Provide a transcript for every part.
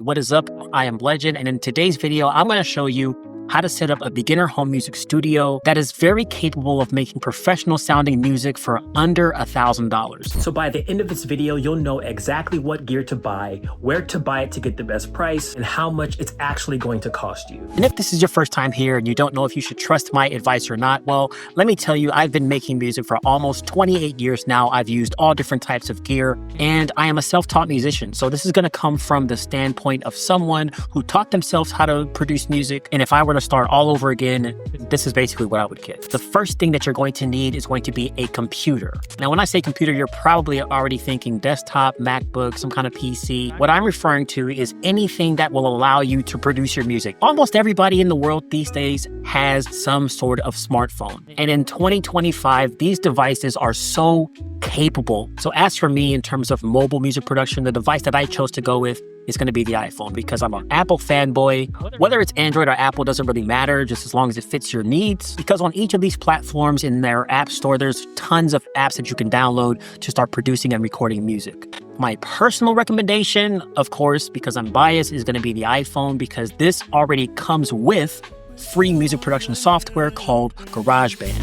What is up? I am Legend, and in today's video, I'm going to show you how to set up a beginner home music studio that is very capable of making professional sounding music for under $1,000. So by the end of this video, you'll know exactly what gear to buy, where to buy it to get the best price, and how much it's actually going to cost you. And if this is your first time here and you don't know if you should trust my advice or not, well, let me tell you, I've been making music for almost 28 years now. I've used all different types of gear, and I am a self-taught musician. So this is going to come from the standpoint of someone who taught themselves how to produce music. And if I were to start all over again, this is basically what I would get. The first thing that you're going to need is going to be a computer. Now, when I say computer, you're probably already thinking desktop, MacBook, some kind of PC. What I'm referring to is anything that will allow you to produce your music. Almost everybody in the world these days has some sort of smartphone. And in 2025, these devices are so capable. So as for me, in terms of mobile music production, the device that I chose to go with is going to be the iPhone because I'm an Apple fanboy. Whether it's Android or Apple doesn't really matter, just as long as it fits your needs. Because on each of these platforms in their app store, there's tons of apps that you can download to start producing and recording music. My personal recommendation, of course, because I'm biased, is going to be the iPhone because this already comes with free music production software called GarageBand.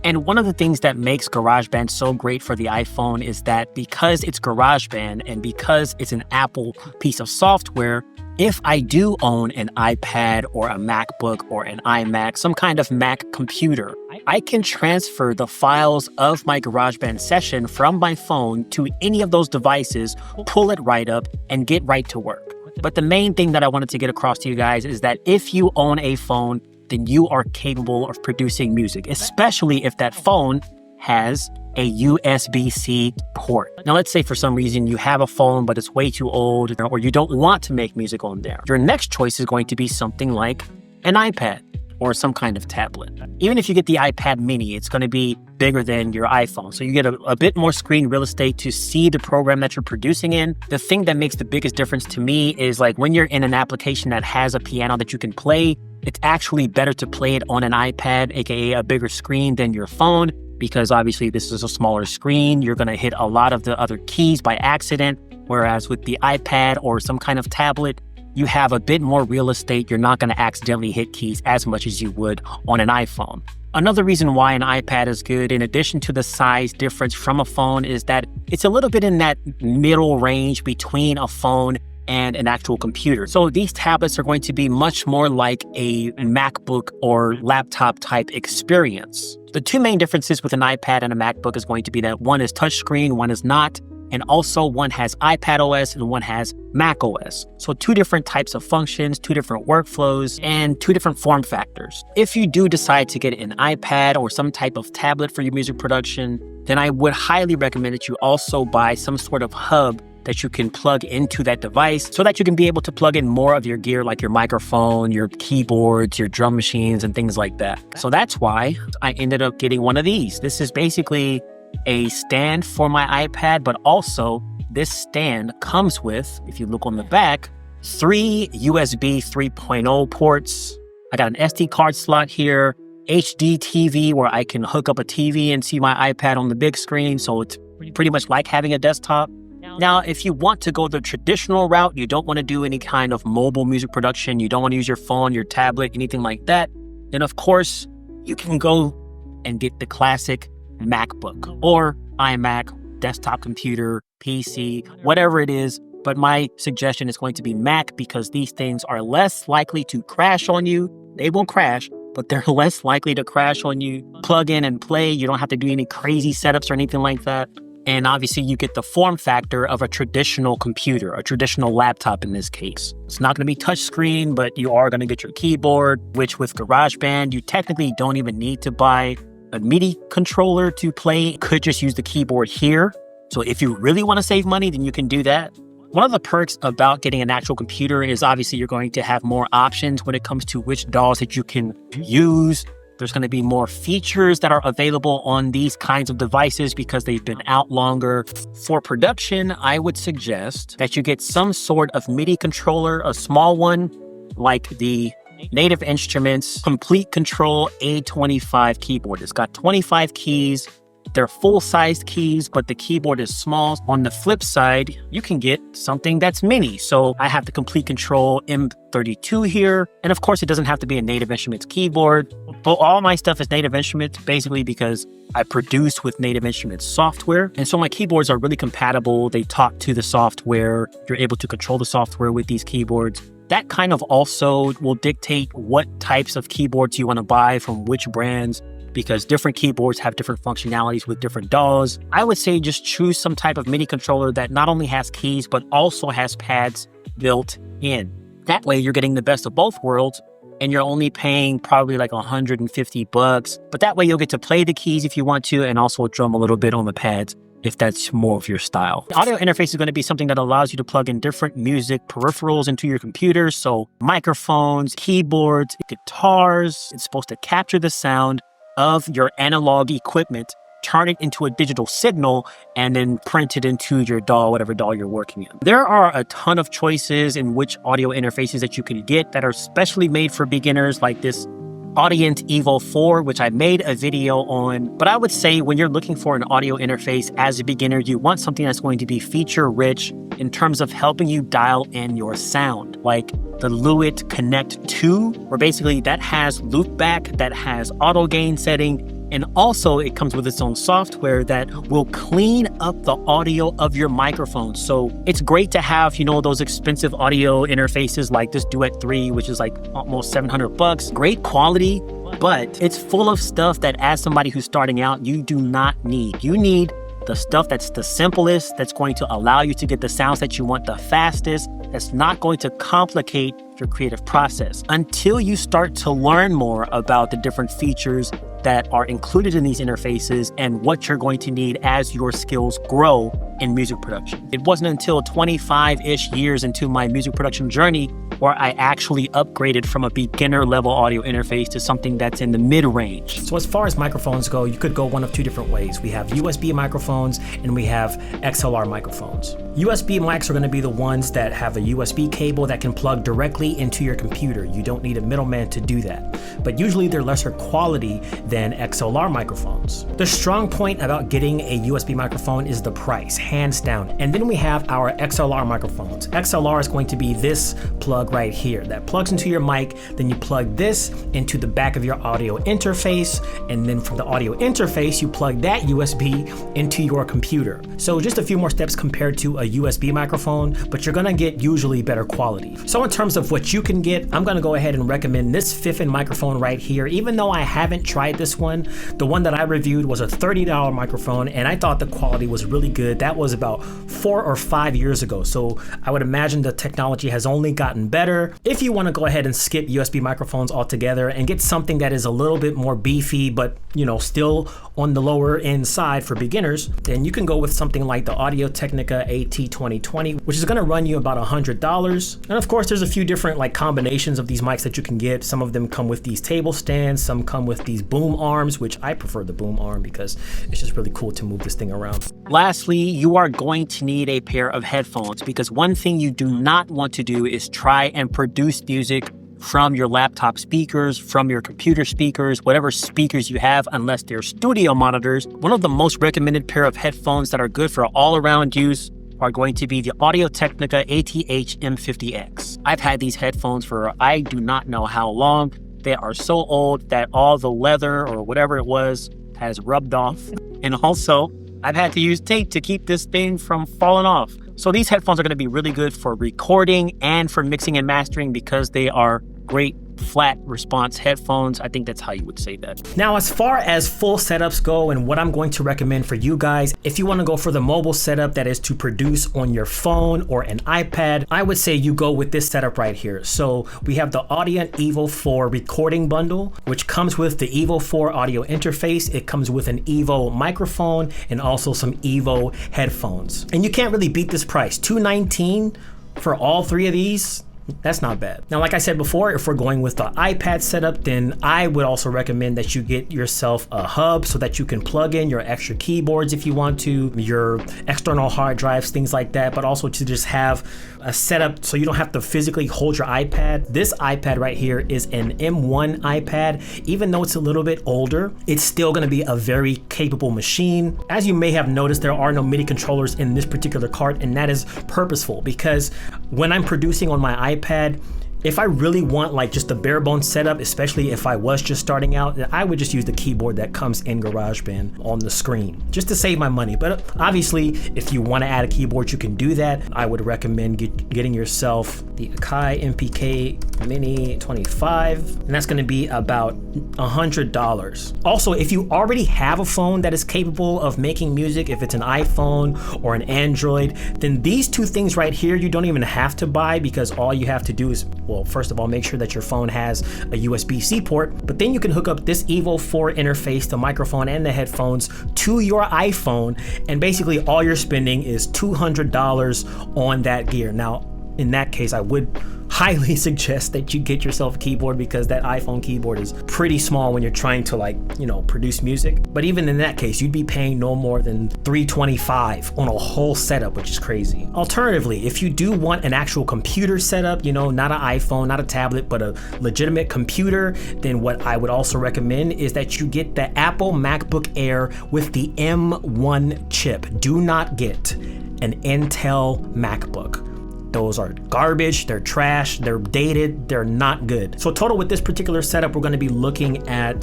And one of the things that makes GarageBand so great for the iPhone is that because it's GarageBand and because it's an Apple piece of software, if I do own an iPad or a MacBook or an iMac, some kind of Mac computer, I can transfer the files of my GarageBand session from my phone to any of those devices, pull it right up, and get right to work. But the main thing that I wanted to get across to you guys is that if you own a phone, then you are capable of producing music, especially if that phone has a USB-C port. Now, let's say for some reason you have a phone, but it's way too old, or you don't want to make music on there. Your next choice is going to be something like an iPad or some kind of tablet. Even if you get the iPad mini, it's going to be bigger than your iPhone. So you get a bit more screen real estate to see the program that you're producing in. The thing that makes the biggest difference to me is like when you're in an application that has a piano that you can play, it's actually better to play it on an iPad, aka a bigger screen than your phone, because obviously this is a smaller screen. You're going to hit a lot of the other keys by accident, whereas with the iPad or some kind of tablet, you have a bit more real estate. You're not going to accidentally hit keys as much as you would on an iPhone. Another reason why an iPad is good, in addition to the size difference from a phone, is that it's a little bit in that middle range between a phone and an actual computer. So these tablets are going to be much more like a MacBook or laptop type experience. The two main differences with an iPad and a MacBook is going to be that one is touchscreen, one is not. And also one has iPad OS and one has Mac OS. So two different types of functions, two different workflows, and two different form factors. If you do decide to get an iPad or some type of tablet for your music production, then I would highly recommend that you also buy some sort of hub that you can plug into that device so that you can be able to plug in more of your gear like your microphone, your keyboards, your drum machines, and things like that. So that's why I ended up getting one of these. This is basically a stand for my iPad, but also this stand comes with, if you look on the back, 3 USB 3.0 ports. I got an SD card slot here, HD TV where I can hook up a TV and see my iPad on the big screen. So it's pretty much like having a desktop. Now, if you want to go the traditional route, you don't want to do any kind of mobile music production, you don't want to use your phone, your tablet, anything like that, then of course, you can go and get the classic MacBook or iMac, desktop computer, PC, whatever it is. But my suggestion is going to be Mac because these things are less likely to crash on you. They won't crash, but they're less likely to crash on you. Plug in and play. You don't have to do any crazy setups or anything like that. And obviously you get the form factor of a traditional computer, a traditional laptop in this case. It's not going to be touchscreen, but you are going to get your keyboard, which with GarageBand, you technically don't even need to buy a MIDI controller to play. You could just use the keyboard here. So if you really want to save money, then you can do that. One of the perks about getting an actual computer is obviously you're going to have more options when it comes to which DAWs that you can use. There's going to be more features that are available on these kinds of devices because they've been out longer. For production, I would suggest that you get some sort of MIDI controller, a small one, like the Native Instruments Complete Control A25 keyboard. It's got 25 keys. They're full-sized keys, but the keyboard is small. On the flip side, you can get something that's mini. So I have the Complete Control M32 here. And of course, it doesn't have to be a Native Instruments keyboard. But all my stuff is Native Instruments, basically because I produce with Native Instruments software. And so my keyboards are really compatible. They talk to the software. You're able to control the software with these keyboards. That kind of also will dictate what types of keyboards you want to buy from which brands, because different keyboards have different functionalities with different DAWs. I would say just choose some type of MIDI controller that not only has keys, but also has pads built in. That way you're getting the best of both worlds, and you're only paying probably like $150, but that way you'll get to play the keys if you want to, and also drum a little bit on the pads if that's more of your style. The audio interface is going to be something that allows you to plug in different music peripherals into your computer. So microphones, keyboards, guitars. It's supposed to capture the sound of your analog equipment, turn it into a digital signal, and then print it into your DAW, whatever DAW you're working in. There are a ton of choices in which audio interfaces that you can get that are specially made for beginners, like this Audient Evo 4, which I made a video on. But I would say when you're looking for an audio interface as a beginner, you want something that's going to be feature rich in terms of helping you dial in your sound, like the Lewitt Connect 2, where basically that has loopback, that has auto gain setting, and also it comes with its own software that will clean up the audio of your microphone. So it's great to have, you know, those expensive audio interfaces like this Duet 3, which is like almost $700. Great quality, but it's full of stuff that as somebody who's starting out, you do not need. You need the stuff that's the simplest, that's going to allow you to get the sounds that you want the fastest, that's not going to complicate your creative process. Until you start to learn more about the different features that are included in these interfaces and what you're going to need as your skills grow in music production. It wasn't until 25-ish years into my music production journey where I actually upgraded from a beginner level audio interface to something that's in the mid-range. So as far as microphones go, you could go one of two different ways. We have USB microphones and we have XLR microphones. USB mics are going to be the ones that have a USB cable that can plug directly into your computer. You don't need a middleman to do that. But usually they're lesser quality than XLR microphones. The strong point about getting a USB microphone is the price, hands down. And then we have our XLR microphones. XLR is going to be this plug right here that plugs into your mic. Then you plug this into the back of your audio interface. And then from the audio interface, you plug that USB into your computer. So just a few more steps compared to a USB microphone, but you're gonna get usually better quality. So in terms of what you can get, I'm gonna go ahead and recommend this Fiffin microphone right here. Even though I haven't tried this one, the one that I reviewed was a $30 microphone and I thought the quality was really good. That was about 4 or 5 years ago. So I would imagine the technology has only gotten better. If you wanna go ahead and skip USB microphones altogether and get something that is a little bit more beefy, but you know, still on the lower end side for beginners, then you can go with something like the Audio Technica AT-M50x, which is gonna run you about $100. And of course, there's a few different like combinations of these mics that you can get. Some of them come with these table stands, some come with these boom arms, which I prefer the boom arm because it's just really cool to move this thing around. Lastly, you are going to need a pair of headphones because one thing you do not want to do is try and produce music from your laptop speakers, from your computer speakers, whatever speakers you have, unless they're studio monitors. One of the most recommended pair of headphones that are good for all-around use are going to be the Audio Technica ATH-M50x. I've had these headphones for I do not know how long. They are so old that all the leather or whatever it was has rubbed off. And also, I've had to use tape to keep this thing from falling off. So these headphones are going to be really good for recording and for mixing and mastering because they are great flat response headphones. I think that's how you would say that. Now, as far as full setups go and what I'm going to recommend for you guys, if you want to go for the mobile setup that is to produce on your phone or an iPad, I would say you go with this setup right here. So we have the Audient Evo 4 recording bundle, which comes with the Evo 4 audio interface. It comes with an Evo microphone and also some Evo headphones. And you can't really beat this price. $219 for all three of these. That's not bad. Now, like I said before, if we're going with the iPad setup, then I would also recommend that you get yourself a hub so that you can plug in your extra keyboards if you want to, your external hard drives, things like that, but also to just have a setup so you don't have to physically hold your iPad, this iPad right here is an M1 iPad. Even though it's a little bit older, it's still going to be a very capable machine. As you may have noticed, there are no MIDI controllers in this particular cart, and that is purposeful because when I'm producing on my iPad, if I really want like just a bare bones setup, especially if I was just starting out, I would just use the keyboard that comes in GarageBand on the screen just to save my money. But obviously, if you want to add a keyboard, you can do that. I would recommend getting yourself the Akai MPK Mini 25, and that's going to be about $100. Also, if you already have a phone that is capable of making music, if it's an iPhone or an Android, then these two things right here, you don't even have to buy, because all you have to do is, well, first of all, make sure that your phone has a USB-C port, but then you can hook up this Evo 4 interface, the microphone and the headphones to your iPhone, and basically all you're spending is $200 on that gear. Now, in that case, I would highly suggest that you get yourself a keyboard, because that iPhone keyboard is pretty small when you're trying to, like, you know, produce music. But even in that case, you'd be paying no more than $325 on a whole setup, which is crazy. Alternatively, if you do want an actual computer setup, you know, not an iPhone, not a tablet, but a legitimate computer, then what I would also recommend is that you get the Apple MacBook Air with the M1 chip. Do not get an Intel MacBook. Those are garbage, they're trash, they're dated, they're not good. So total with this particular setup, we're gonna be looking at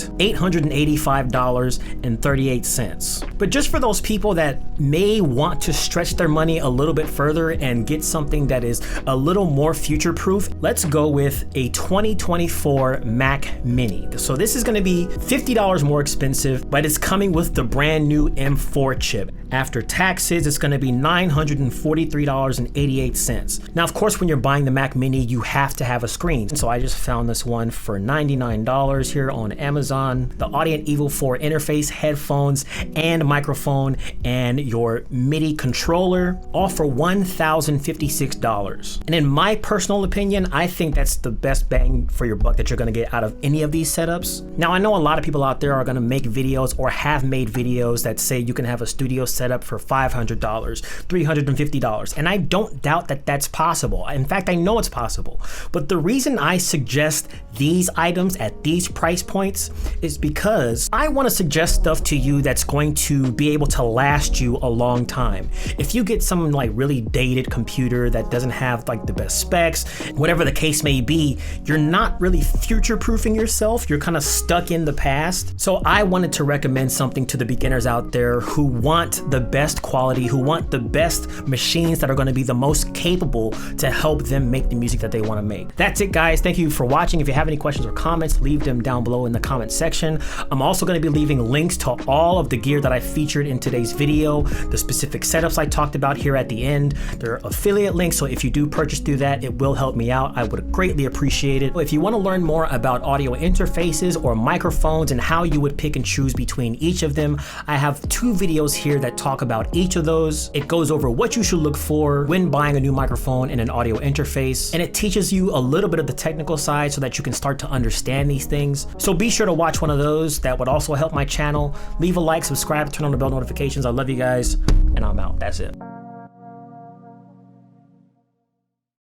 $885.38. But just for those people that may want to stretch their money a little bit further and get something that is a little more future-proof, let's go with a 2024 Mac Mini. So this is gonna be $50 more expensive, but it's coming with the brand new M4 chip. After taxes, it's gonna be $943.88. Now, of course, when you're buying the Mac Mini, you have to have a screen. So I just found this one for $99 here on Amazon. The Audient Evo 4 interface, headphones, and microphone, and your MIDI controller, all for $1,056. And in my personal opinion, I think that's the best bang for your buck that you're gonna get out of any of these setups. Now, I know a lot of people out there are gonna make videos or have made videos that say you can have a studio setup for $500, $350, and I don't doubt that that's possible. In fact, I know it's possible. But the reason I suggest these items at these price points is because I want to suggest stuff to you that's going to be able to last you a long time. If you get some like really dated computer that doesn't have like the best specs, whatever the case may be, you're not really future-proofing yourself. You're kind of stuck in the past. So I wanted to recommend something to the beginners out there who want the best quality, who want the best machines that are going to be the most capable to help them make the music that they want to make. That's it, guys. Thank you for watching. If you have any questions or comments, leave them down below in the comment section. I'm also going to be leaving links to all of the gear that I featured in today's video, the specific setups I talked about here at the end. They're affiliate links, so if you do purchase through that, it will help me out. I would greatly appreciate it. If you want to learn more about audio interfaces or microphones and how you would pick and choose between each of them, I have 2 videos here that talk about each of those. It goes over what you should look for when buying a new microphone and an audio interface, and it teaches you a little bit of the technical side so that you can start to understand these things. So be sure to watch one of those. That would also help my channel. Leave a like, subscribe, turn on the bell notifications. I love you guys, and I'm out. That's it.